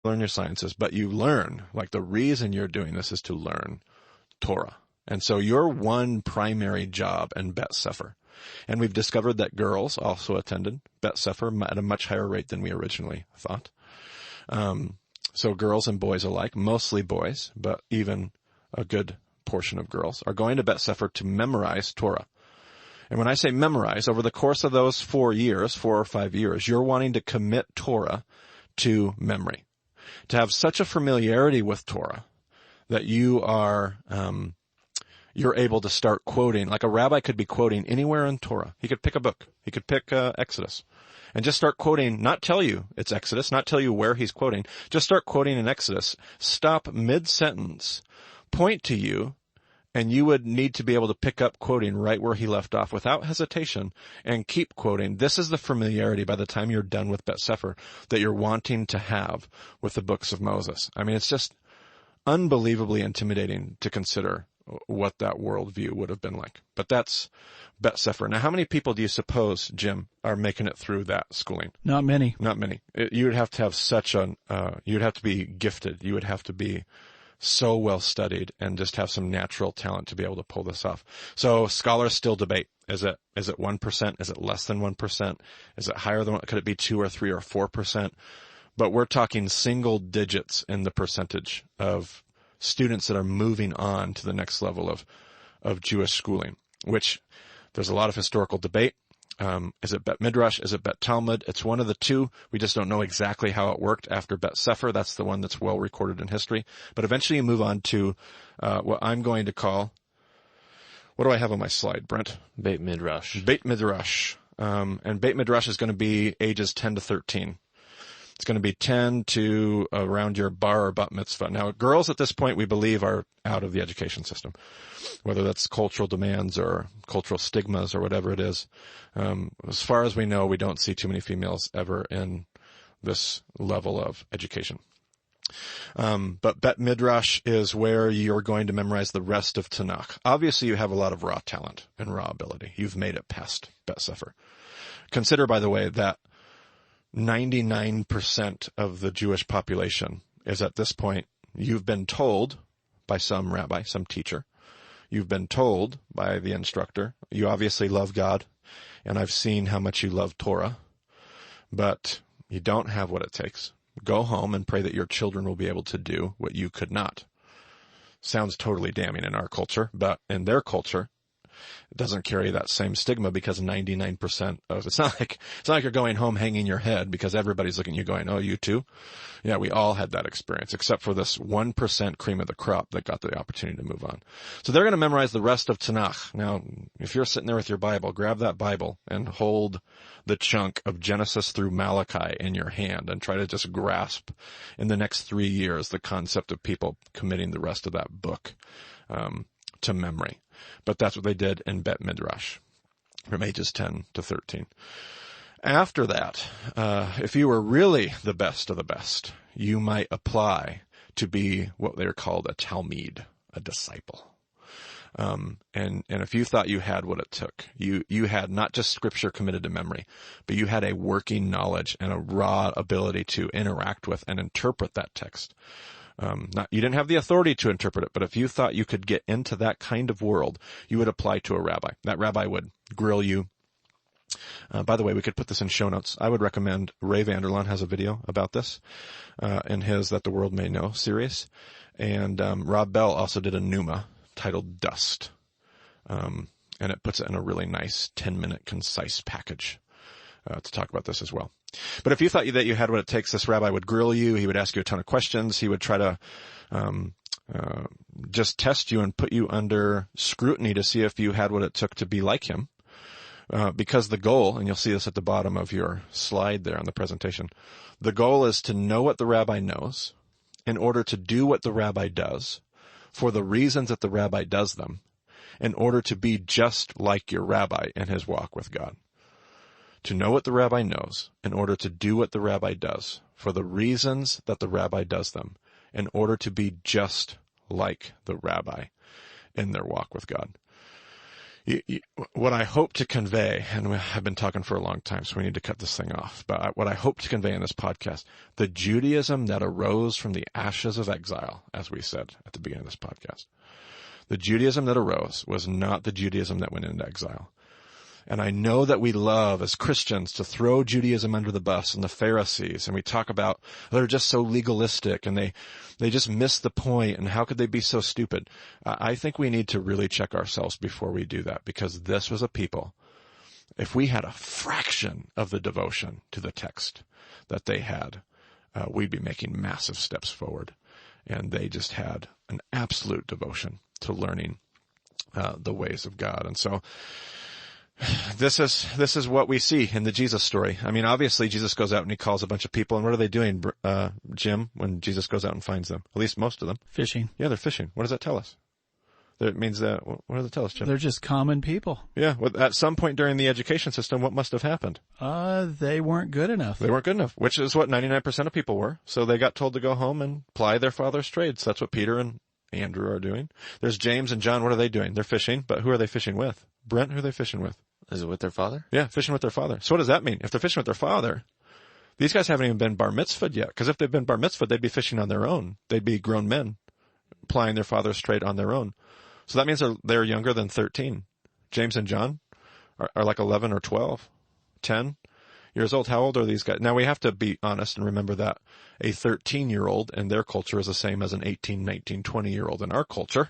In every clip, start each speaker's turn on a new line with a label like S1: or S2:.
S1: learn your sciences, but you learn, like the reason you're doing this is to learn Torah. And so your one primary job in Bet Sefer, and we've discovered that girls also attended Bet Sefer at a much higher rate than we originally thought. So girls and boys alike, mostly boys, but even a good portion of girls, are going to Bet Sefer to memorize Torah. And when I say memorize, over the course of those 4 or 5 years, you're wanting to commit Torah to memory, to have such a familiarity with Torah that you are, you're able to start quoting. Like a rabbi could be quoting anywhere in Torah. He could pick a book. He could pick Exodus and just start quoting, not tell you it's Exodus, not tell you where he's quoting, just start quoting in Exodus, stop mid-sentence, point to you, and you would need to be able to pick up quoting right where he left off without hesitation and keep quoting. This is the familiarity by the time you're done with Bet Sefer that you're wanting to have with the books of Moses. I mean, it's just unbelievably intimidating to consider what that worldview would have been like. But that's Bet Sefer. Now, how many people do you suppose, Jim, are making it through that schooling?
S2: Not many.
S1: Not many. You would have to have you'd have to be gifted. You would have to be so well studied and just have some natural talent to be able to pull this off. So scholars still debate. Is it 1%? Is it less than 1%? Is it higher than, could it be 2 or 3 or 4%? But we're talking single digits in the percentage of students that are moving on to the next level of Jewish schooling, which there's a lot of historical debate. Is it Bet Midrash? Is it Bet Talmud? It's one of the two. We just don't know exactly how it worked after Bet Sefer. That's the one that's well recorded in history. But eventually you move on to what I'm going to call, what do I have on my slide, Brent?
S3: Beit Midrash.
S1: Beit Midrash. And Beit Midrash is going to be ages 10 to 13. It's going to be 10 to around your bar or bat mitzvah. Now, girls at this point, we believe, are out of the education system, whether that's cultural demands or cultural stigmas or whatever it is. As far as we know, we don't see too many females ever in this level of education. But Bet Midrash is where you're going to memorize the rest of Tanakh. Obviously, you have a lot of raw talent and raw ability. You've made it past Bet Sefer. Consider, by the way, that 99% of the Jewish population is at this point, you've been told by some rabbi, some teacher, you've been told by the instructor, you obviously love God, and I've seen how much you love Torah, but you don't have what it takes. Go home and pray that your children will be able to do what you could not. Sounds totally damning in our culture, but in their culture, it doesn't carry that same stigma because 99% of it's not like you're going home hanging your head because everybody's looking at you going, oh, you too? Yeah, we all had that experience except for this 1% cream of the crop that got the opportunity to move on. So they're going to memorize the rest of Tanakh. Now, if you're sitting there with your Bible, grab that Bible and hold the chunk of Genesis through Malachi in your hand and try to just grasp in the next 3 years the concept of people committing the rest of that book to memory. But that's what they did in Bet Midrash from ages 10 to 13. After that, if you were really the best of the best, you might apply to be what they're called a Talmid, a disciple. And if you thought you had what it took, you had not just scripture committed to memory, but you had a working knowledge and a raw ability to interact with and interpret that text. You didn't have the authority to interpret it, but if you thought you could get into that kind of world, you would apply to a rabbi. That rabbi would grill you. By the way, we could put this in show notes. I would recommend Ray Vanderlaan has a video about this in his That the World May Know series. And Rob Bell also did a Pneuma titled Dust. And it puts it in a really nice 10-minute concise package to talk about this as well. But if you thought that you had what it takes, this rabbi would grill you. He would ask you a ton of questions. He would try to just test you and put you under scrutiny to see if you had what it took to be like him. Because the goal, and you'll see this at the bottom of your slide there on the presentation, the goal is to know what the rabbi knows in order to do what the rabbi does for the reasons that the rabbi does them in order to be just like your rabbi in his walk with God. To know what the rabbi knows in order to do what the rabbi does for the reasons that the rabbi does them in order to be just like the rabbi in their walk with God. What I hope to convey, and I've been talking for a long time, so we need to cut this thing off, but what I hope to convey in this podcast, the Judaism that arose from the ashes of exile, as we said at the beginning of this podcast, the Judaism that arose was not the Judaism that went into exile. And I know that we love as Christians to throw Judaism under the bus and the Pharisees, and we talk about they're just so legalistic and they just miss the point, and how could they be so stupid? I think we need to really check ourselves before we do that, because this was a people, if we had a fraction of the devotion to the text that they had, we'd be making massive steps forward. And they just had an absolute devotion to learning the ways of God. And so this is what we see in the Jesus story. I mean, obviously Jesus goes out and he calls a bunch of people, and what are they doing, Jim, when Jesus goes out and finds them? At least most of them.
S2: Fishing.
S1: Yeah, they're fishing. What does that tell us? It means that, what does it tell us, Jim?
S2: They're just common people.
S1: Yeah, well, at some point during the education system, what must have happened?
S2: They weren't good enough.
S1: They weren't good enough, which is what 99% of people were. So they got told to go home and ply their father's trades. That's what Peter and Andrew are doing. There's James and John. What are they doing? They're fishing, but who are they fishing with? Brent, who are they fishing with?
S3: Is it with their father?
S1: Yeah, fishing with their father. So what does that mean? If they're fishing with their father, these guys haven't even been bar mitzvahed yet. Because if they've been bar mitzvahed, they'd be fishing on their own. They'd be grown men plying their father's trade on their own. So that means they're younger than 13. James and John are like 11 or 12, 10 years old. How old are these guys? Now we have to be honest and remember that a 13-year-old in their culture is the same as an 18, 19, 20-year-old in our culture.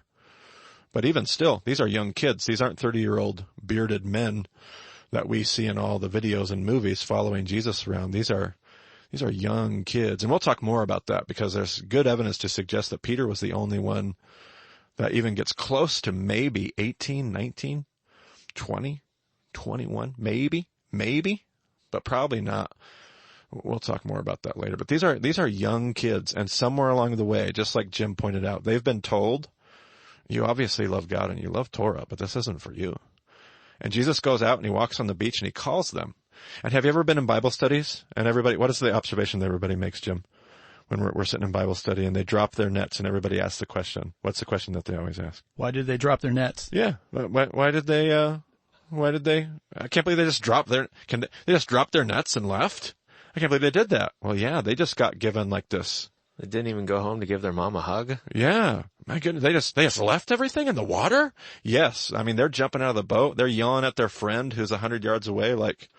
S1: But even still, these are young kids. These aren't 30-year-old bearded men that we see in all the videos and movies following Jesus around. These are young kids. And we'll talk more about that, because there's good evidence to suggest that Peter was the only one that even gets close to maybe 18, 19, 20, 21, maybe, but probably not. We'll talk more about that later. But these are young kids, and somewhere along the way, just like Jim pointed out, they've been told, you obviously love God and you love Torah, but this isn't for you. And Jesus goes out and he walks on the beach and he calls them. And have you ever been in Bible studies? And what is the observation that everybody makes, Jim? When we're sitting in Bible study and they drop their nets and everybody asks the question. What's the question that they always ask?
S2: Why did they drop their nets?
S1: Yeah. Why did they, I can't believe they just dropped they just dropped their nets and left? I can't believe they did that. Well, yeah, they just got given like this.
S3: They didn't even go home to give their mom a hug?
S1: Yeah. My goodness. They just left everything in the water? Yes. I mean, they're jumping out of the boat. They're yelling at their friend who's 100 yards away like,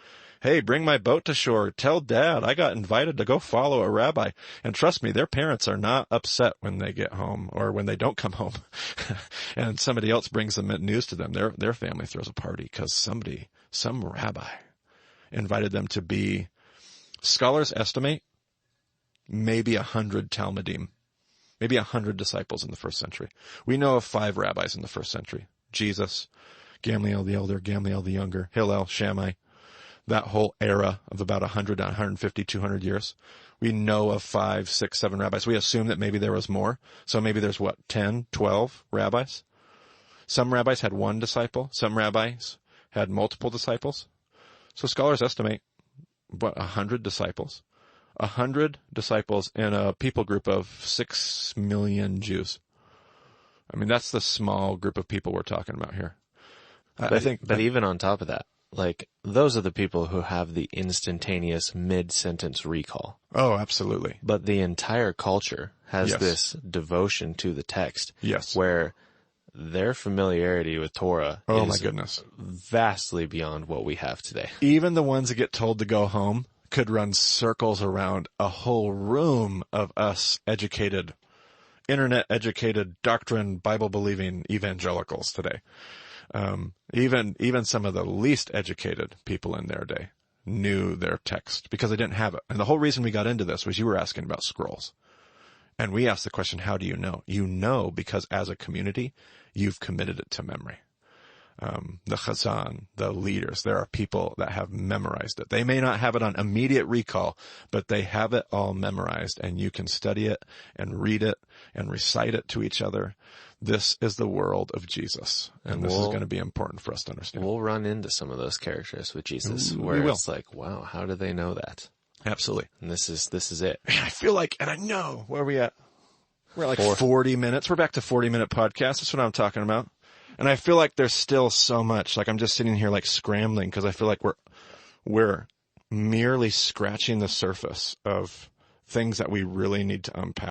S1: hey, bring my boat to shore. Tell Dad I got invited to go follow a rabbi. And trust me, their parents are not upset when they get home or when they don't come home and somebody else brings them news to them. Their family throws a party because some rabbi invited them to be, scholars estimate, maybe 100 Talmudim, maybe 100 disciples in the first century. We know of 5 rabbis in the first century. Jesus, Gamliel the elder, Gamliel the younger, Hillel, Shammai. That whole era of about 100, 150, 200 years. We know of 5, 6, 7 rabbis. We assume that maybe there was more. So maybe there's 10, 12 rabbis. Some rabbis had 1 disciple. Some rabbis had multiple disciples. So scholars estimate, 100 disciples. 100 disciples in a people group of 6 million Jews. I mean, that's the small group of people we're talking about here.
S3: But even on top of that, like, those are the people who have the instantaneous mid-sentence recall.
S1: Oh, absolutely.
S3: But the entire culture has
S1: Yes.
S3: this devotion to the text.
S1: Yes.
S3: Where their familiarity with Torah
S1: Oh,
S3: is
S1: my goodness.
S3: vastly beyond what we have today.
S1: Even the ones that get told to go home could run circles around a whole room of us educated, internet-educated, doctrine, Bible-believing evangelicals today. Even some of the least educated people in their day knew their text because they didn't have it. And the whole reason we got into this was you were asking about scrolls. And we asked the question, how do you know? You know because as a community, you've committed it to memory. The Chazan, the leaders, there are people that have memorized it. They may not have it on immediate recall, but they have it all memorized, and you can study it and read it and recite it to each other. This is the world of Jesus, and this is going to be important for us to understand.
S3: We'll run into some of those characters with Jesus,
S1: We
S3: where
S1: will.
S3: it's like, wow, how do they know that?
S1: Absolutely.
S3: And this is it.
S1: Man, I feel like, and I know, where are we at? We're at like
S3: 4.
S1: 40 minutes. We're back to 40-minute podcast. That's what I'm talking about. And I feel like there's still so much, like I'm just sitting here like scrambling because I feel like we're merely scratching the surface of things that we really need to unpack.